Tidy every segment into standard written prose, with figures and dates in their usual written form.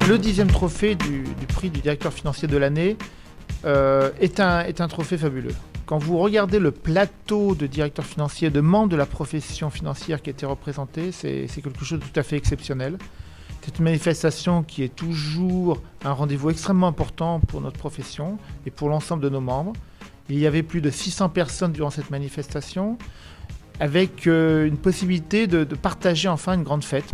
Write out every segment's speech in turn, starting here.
Le 10e trophée du prix du directeur financier de l'année est un trophée fabuleux. Quand vous regardez le plateau de directeurs financiers, de membres de la profession financière qui était représenté, c'est quelque chose de tout à fait exceptionnel. C'est une manifestation qui est toujours un rendez-vous extrêmement important pour notre profession et pour l'ensemble de nos membres. Il y avait plus de 600 personnes durant cette manifestation, avec une possibilité de partager enfin une grande fête.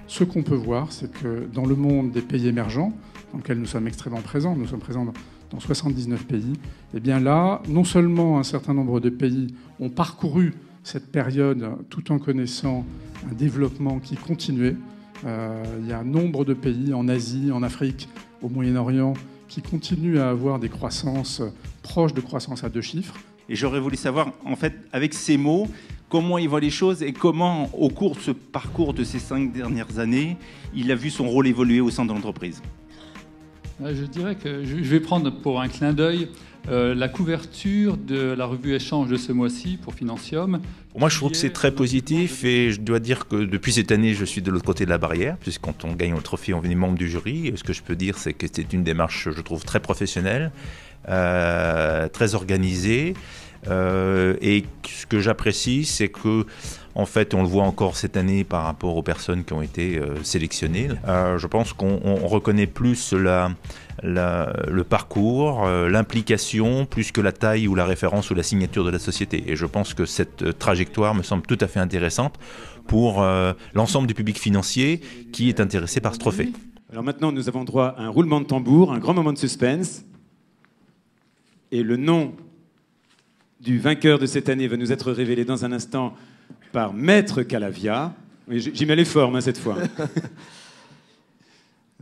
Ce qu'on peut voir, c'est que dans le monde des pays émergents, dans lequel nous sommes extrêmement présents, nous sommes présents dans 79 pays, et bien là, non seulement un certain nombre de pays ont parcouru cette période tout en connaissant un développement qui continuait. Il y a nombre de pays en Asie, en Afrique, au Moyen-Orient, qui continuent à avoir des croissances proches de croissance à 2 chiffres. Et j'aurais voulu savoir, en fait, avec ces mots, comment il voit les choses et comment, au cours de ce parcours de ces 5 dernières années, il a vu son rôle évoluer au sein de l'entreprise. Je dirais que je vais prendre pour un clin d'œil la couverture de la revue Échange de ce mois-ci pour Financium. Pour moi, je trouve que c'est très positif et je dois dire que depuis cette année, je suis de l'autre côté de la barrière, puisque quand on gagne le trophée, on est membre du jury. Et ce que je peux dire, c'est que c'est une démarche, je trouve, très professionnelle, très organisée. Et ce que j'apprécie, c'est que, en fait, on le voit encore cette année par rapport aux personnes qui ont été sélectionnées. Je pense qu'on reconnaît plus le parcours, l'implication, plus que la taille ou la référence ou la signature de la société. Et je pense que cette trajectoire me semble tout à fait intéressante pour l'ensemble du public financier qui est intéressé par ce trophée. Alors maintenant, nous avons droit à un roulement de tambour, un grand moment de suspense. Et le nom du vainqueur de cette année va nous être révélé dans un instant par Maître Calavia. Oui, j'y mets les formes cette fois.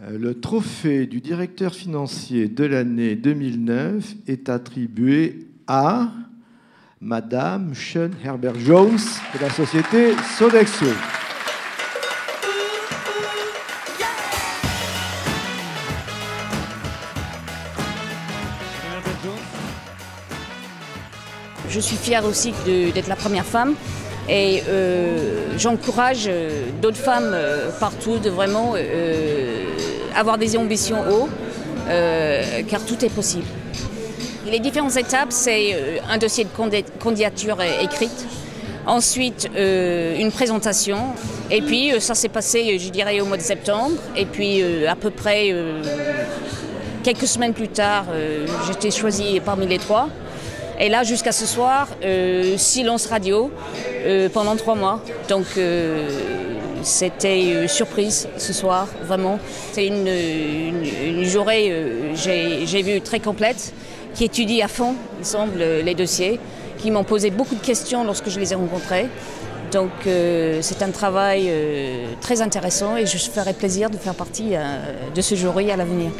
Le trophée du directeur financier de l'année 2009 est attribué à Madame Sean Herbert-Jones de la société Sodexo. Je suis fière aussi d'être la première femme et j'encourage d'autres femmes partout de vraiment avoir des ambitions hautes, car tout est possible. Les différentes étapes, c'est un dossier de candidature écrite, ensuite une présentation, et puis ça s'est passé, je dirais, au mois de septembre, et puis à peu près quelques semaines plus tard, j'étais choisie parmi les 3. Et là, jusqu'à ce soir, silence radio pendant 3 mois. Donc, c'était surprise ce soir, vraiment. C'est une journée, j'ai vu, très complète, qui étudie à fond, il semble, les dossiers, qui m'ont posé beaucoup de questions lorsque je les ai rencontrés. Donc, c'est un travail très intéressant et je ferai plaisir de faire partie de ce jury à l'avenir.